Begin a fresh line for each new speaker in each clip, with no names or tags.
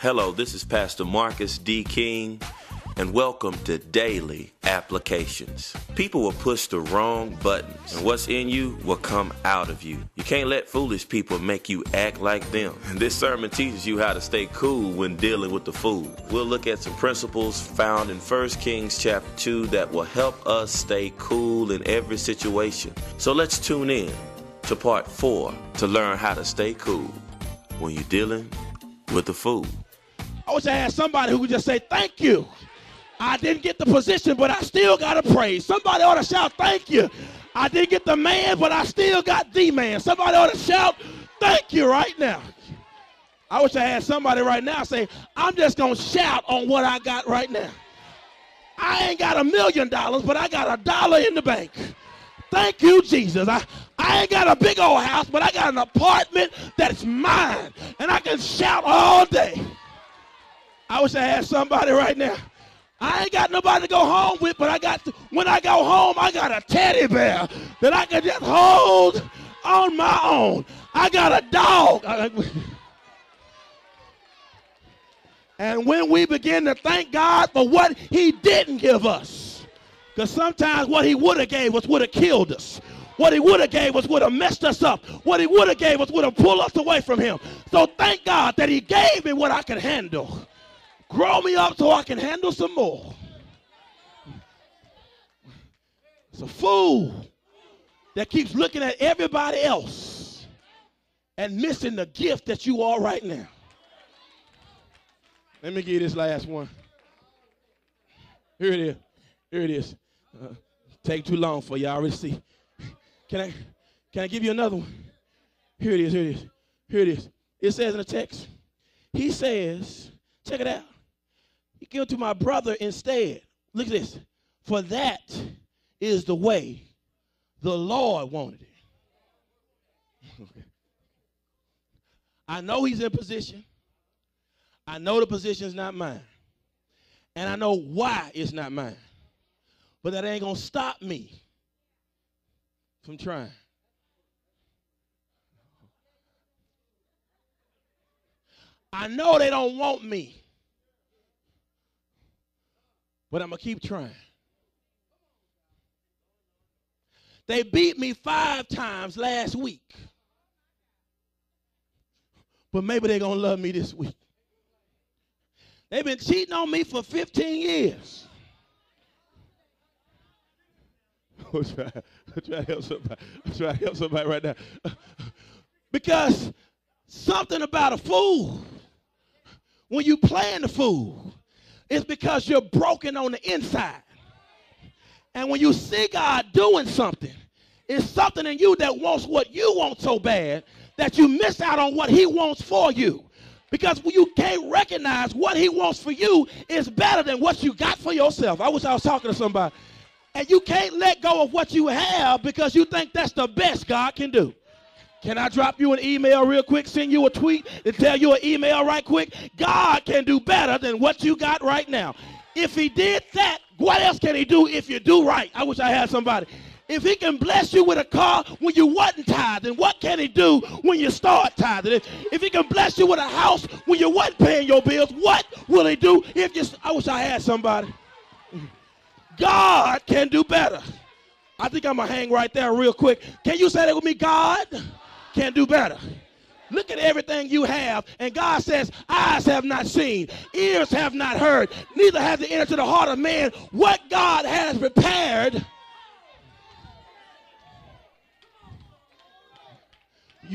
Hello, this is Pastor Marcus D. King, and welcome to Daily Applications. People will push the wrong buttons, and what's in you will come out of you. You can't let foolish people make you act like them. This sermon teaches you how to stay cool when dealing with the fool. We'll look at some principles found in 1 Kings chapter 2 that will help us stay cool in every situation. So let's tune in to part 4 to learn how to stay cool when you're dealing with the fool.
I wish I had somebody who could just say, thank you. I didn't get the position, but I still got to praise. Somebody ought to shout, thank you. I didn't get the man, but I still got the man. Somebody ought to shout, thank you right now. I wish I had somebody right now say, I'm just going to shout on what I got right now. I ain't got $1 million, but I got $1 in the bank. Thank you, Jesus. I ain't got a big old house, but I got an apartment that's mine, and I can shout all day. I wish I had somebody right now. I ain't got nobody to go home with, but when I go home, I got a teddy bear that I can just hold on my own. I got a dog. And when we begin to thank God for what he didn't give us, because sometimes what he would have gave us would have killed us. What he would have gave us would have messed us up. What he would have gave us would have pulled us away from him. So thank God that he gave me what I could handle. Grow me up so I can handle some more. It's a fool that keeps looking at everybody else and missing the gift that you are right now. Let me give you this last one. Here it is. Here it is. Take too long for you. I already see. Can I give you another one? Here it is. Here it is. Here it is. It says in the text. He says, check it out. He gave it to my brother instead. Look at this. For that is the way the Lord wanted it. Okay. I know he's in position. I know the position is not mine. And I know why it's not mine. But that ain't going to stop me from trying. I know they don't want me. But I'm going to keep trying. They beat me 5 times last week. But maybe they're going to love me this week. They've been cheating on me for 15 years. I'm trying to help somebody. I'm trying to help somebody right now. Because something about a fool, when you playing the fool, it's because you're broken on the inside. And when you see God doing something, it's something in you that wants what you want so bad that you miss out on what he wants for you. Because you can't recognize what he wants for you is better than what you got for yourself. I wish I was talking to somebody. And you can't let go of what you have because you think that's the best God can do. Can I drop you an email real quick, send you a tweet, and tell you an email right quick? God can do better than what you got right now. If he did that, what else can he do if you do right? I wish I had somebody. If he can bless you with a car when you wasn't tithing, what can he do when you start tithing? If he can bless you with a house when you wasn't paying your bills, what will he do if you... I wish I had somebody. God can do better. I think I'm going to hang right there real quick. Can you say that with me? God can do better. Look at everything you have, and God says, eyes have not seen, ears have not heard, neither has it entered to the heart of man what God has prepared.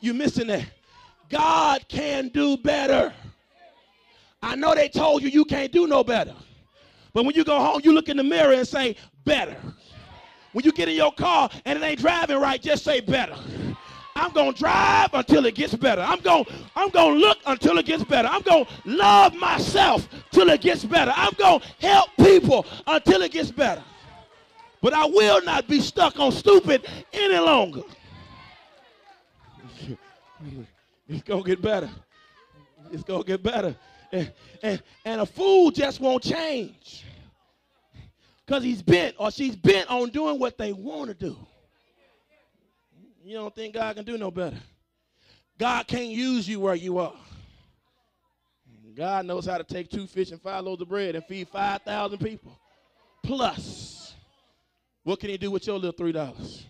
You're missing that. God can do better. I know they told you you can't do no better. But when you go home, you look in the mirror and say, better. When you get in your car and it ain't driving right, just say better. I'm going to drive until it gets better. I'm going to look until it gets better. I'm going to love myself till it gets better. I'm going to help people until it gets better. But I will not be stuck on stupid any longer. It's going to get better. It's going to get better. And a fool just won't change because he's bent or she's bent on doing what they want to do. You don't think God can do no better. God can't use you where you are. God knows how to take 2 fish and 5 loaves of bread and feed 5,000 people. Plus, what can he do with your little $3?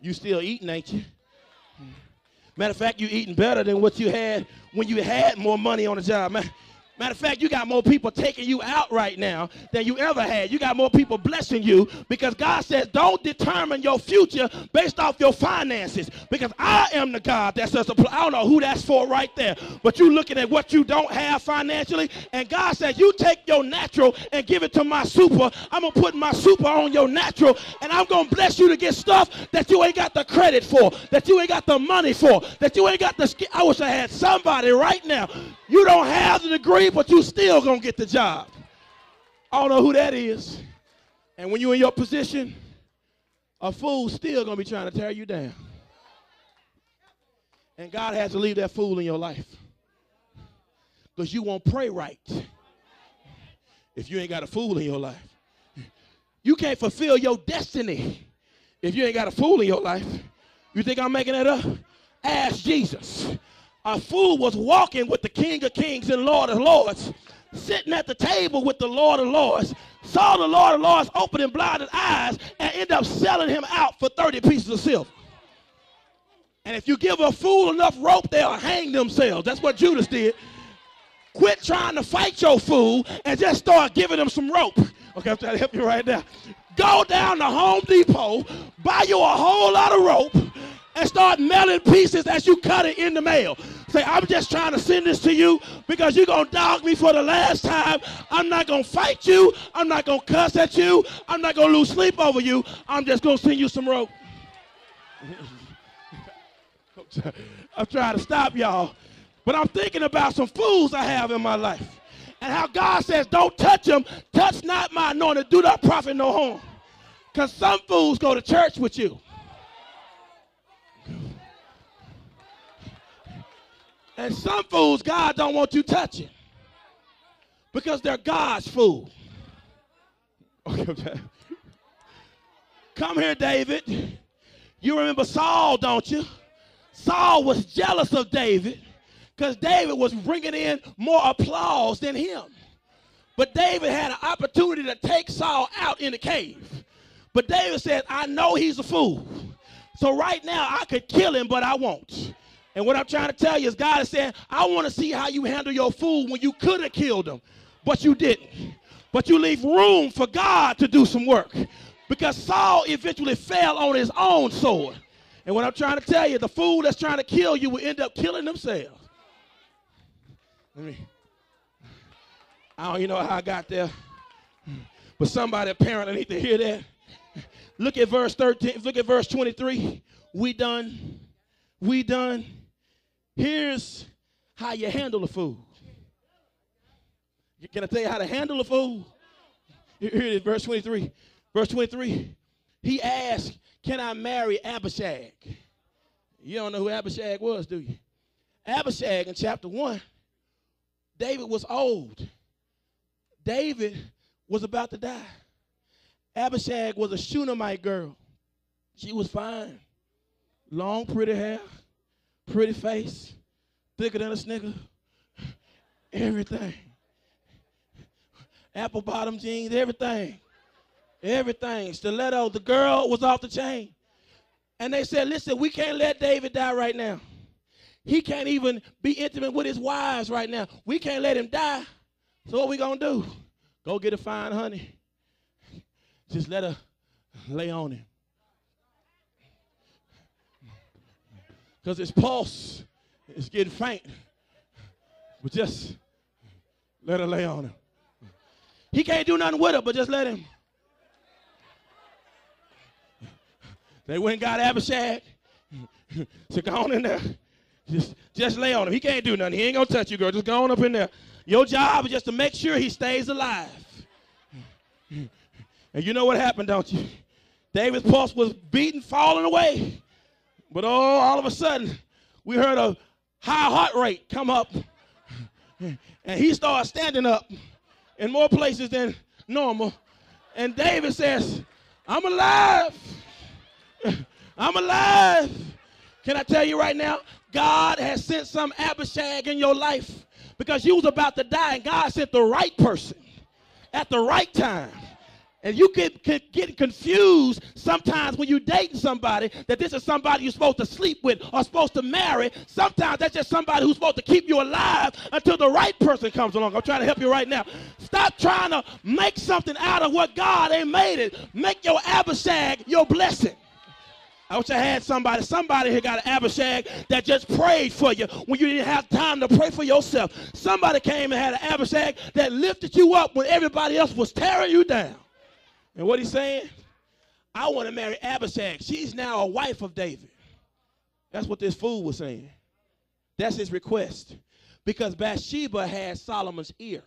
You still eating, ain't you? Matter of fact, you eating better than what you had when you had more money on the job, man. Matter of fact, you got more people taking you out right now than you ever had. You got more people blessing you because God says don't determine your future based off your finances, because I am the God that says, I don't know who that's for right there, but you looking at what you don't have financially, and God says you take your natural and give it to my super. I'm going to put my super on your natural, and I'm going to bless you to get stuff that you ain't got the credit for, that you ain't got the money for, that you ain't got the skill. I wish I had somebody right now. You don't have the degree, but you still gonna get the job. I don't know who that is. And when you're in your position, a fool still gonna be trying to tear you down. And God has to leave that fool in your life, because you won't pray right if you ain't got a fool in your life. You can't fulfill your destiny if you ain't got a fool in your life. You think I'm making that up? Ask Jesus. A fool was walking with the King of Kings and Lord of Lords, sitting at the table with the Lord of Lords, saw the Lord of Lords opening blinded eyes, and ended up selling him out for 30 pieces of silver. And if you give a fool enough rope, they'll hang themselves. That's what Judas did. Quit trying to fight your fool and just start giving them some rope. Okay, I'm trying to help you right now. Go down to Home Depot, buy you a whole lot of rope, and start mailing pieces as you cut it in the mail. Say, I'm just trying to send this to you because you're going to dog me for the last time. I'm not going to fight you. I'm not going to cuss at you. I'm not going to lose sleep over you. I'm just going to send you some rope. I'm trying to stop y'all. But I'm thinking about some fools I have in my life, and how God says, don't touch them. Touch not my anointed. Do not profit no harm. Because some fools go to church with you. And some fools God don't want you touching because they're God's fool. Okay. Come here, David. You remember Saul, don't you? Saul was jealous of David because David was bringing in more applause than him. But David had an opportunity to take Saul out in the cave. But David said, I know he's a fool. So right now I could kill him, but I won't. And what I'm trying to tell you is God is saying, I want to see how you handle your fool when you could have killed him, but you didn't. But you leave room for God to do some work, because Saul eventually fell on his own sword. And what I'm trying to tell you, the fool that's trying to kill you will end up killing themselves. I don't even know how I got there, but somebody apparently need to hear that. Look at verse 13. Look at verse 23. We done. Here's how you handle a fool. Can I tell you how to handle a fool? Here it is, verse 23. Verse 23. He asked, can I marry Abishag? You don't know who Abishag was, do you? Abishag in chapter 1, David was old. David was about to die. Abishag was a Shunammite girl. She was fine. Long, pretty hair. Pretty face, thicker than a Snicker, everything. Apple bottom jeans, everything. Stiletto, the girl was off the chain. And they said, listen, we can't let David die right now. He can't even be intimate with his wives right now. We can't let him die. So what we gonna do? Go get a fine honey. Just let her lay on him. Because his pulse is getting faint. But just let her lay on him. He can't do nothing with her, but just let him. They went and got Abishag. So go on in there. Just lay on him. He can't do nothing. He ain't going to touch you, girl. Just go on up in there. Your job is just to make sure he stays alive. And you know what happened, don't you? David's pulse was beating, falling away. But all of a sudden, we heard a high heart rate come up. And he started standing up in more places than normal. And David says, I'm alive. I'm alive. Can I tell you right now, God has sent some Abishag in your life because you was about to die and God sent the right person at the right time. And you get confused sometimes when you're dating somebody that this is somebody you're supposed to sleep with or supposed to marry. Sometimes that's just somebody who's supposed to keep you alive until the right person comes along. I'm trying to help you right now. Stop trying to make something out of what God ain't made it. Make your Abishag your blessing. I wish I had somebody here got an Abishag that just prayed for you when you didn't have time to pray for yourself. Somebody came and had an Abishag that lifted you up when everybody else was tearing you down. And what he's saying, I want to marry Abishag. She's now a wife of David. That's what this fool was saying. That's his request. Because Bathsheba had Solomon's ear.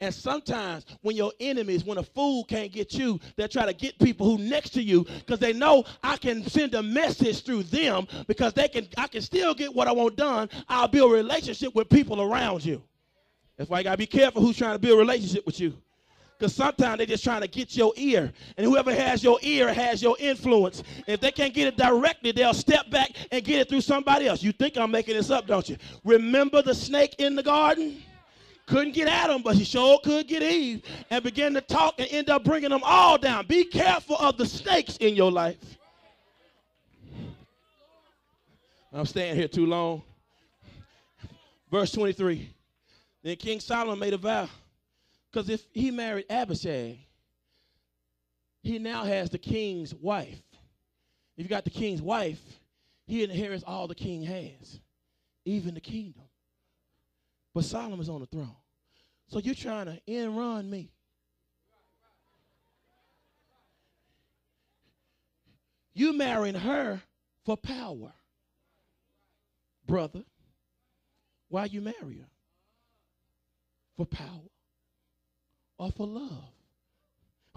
And sometimes when your enemies, when a fool can't get you, they'll try to get people who next to you because they know I can send a message through them because I can still get what I want done. I'll build a relationship with people around you. That's why you got to be careful who's trying to build a relationship with you. Because sometimes they're just trying to get your ear. And whoever has your ear has your influence. If they can't get it directly, they'll step back and get it through somebody else. You think I'm making this up, don't you? Remember the snake in the garden? Couldn't get Adam, but he sure could get Eve. And began to talk and end up bringing them all down. Be careful of the snakes in your life. I'm staying here too long. Verse 23. Then King Solomon made a vow. Because if he married Abishag, he now has the king's wife. If you got the king's wife, he inherits all the king has, even the kingdom. But Solomon's on the throne. So you're trying to end run me. You marrying her for power. Brother, why you marry her? For power. Or for love.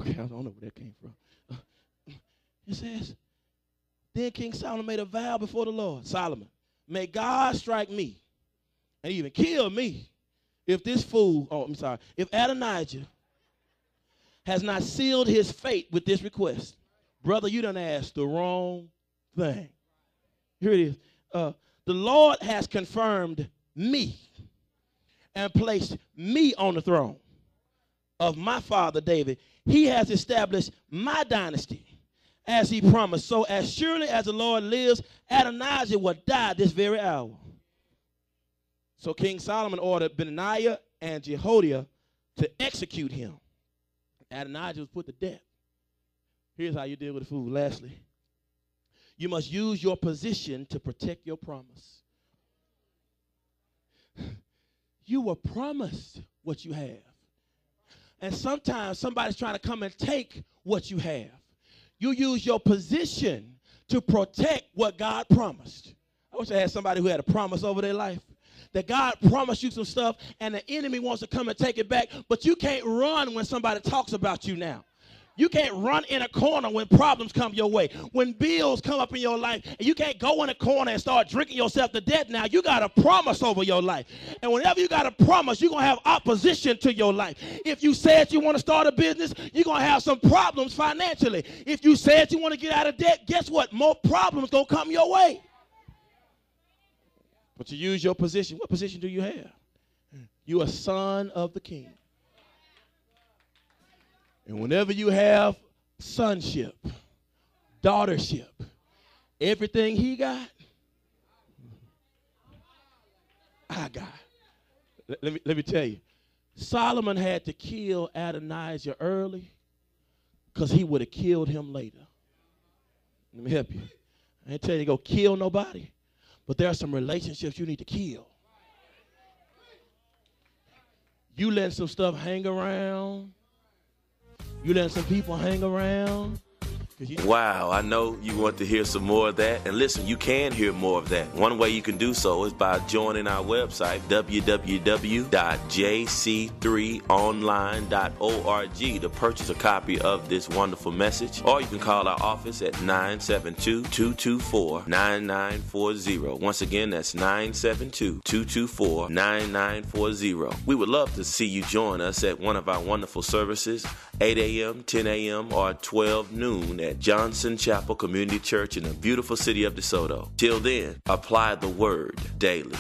Okay, I don't know where that came from. It says, then King Solomon made a vow before the Lord. Solomon, may God strike me and even kill me if if Adonijah has not sealed his fate with this request. Brother, you done asked the wrong thing. Here it is. The Lord has confirmed me and placed me on the throne of my father David. He has established my dynasty as he promised. So as surely as the Lord lives, Adonijah will die this very hour. So King Solomon ordered Benaiah and Jehoiada to execute him. Adonijah was put to death. Here's how you deal with a fool. Lastly, you must use your position to protect your promise. You were promised what you have. And sometimes somebody's trying to come and take what you have. You use your position to protect what God promised. I wish I had somebody who had a promise over their life. That God promised you some stuff and the enemy wants to come and take it back, but you can't run when somebody talks about you now. You can't run in a corner when problems come your way. When bills come up in your life, and you can't go in a corner and start drinking yourself to death now. You got a promise over your life. And whenever you got a promise, you're going to have opposition to your life. If you said you want to start a business, you're going to have some problems financially. If you said you want to get out of debt, guess what? More problems going to come your way. But you use your position. What position do you have? You're a son of the king. And whenever you have sonship, daughtership, everything he got, I got. Let me tell you, Solomon had to kill Adonijah early because he would have killed him later. Let me help you. I ain't tell you to go kill nobody, but there are some relationships you need to kill. You letting some stuff hang around. You letting some people hang around.
Wow, I know you want to hear some more of that. And listen, you can hear more of that. One way you can do so is by joining our website, www.jc3online.org, to purchase a copy of this wonderful message. Or you can call our office at 972-224-9940. Once again, that's 972-224-9940. We would love to see you join us at one of our wonderful services, 8 a.m., 10 a.m., or 12 noon at Johnson Chapel Community Church in the beautiful city of DeSoto. Till then, apply the word daily.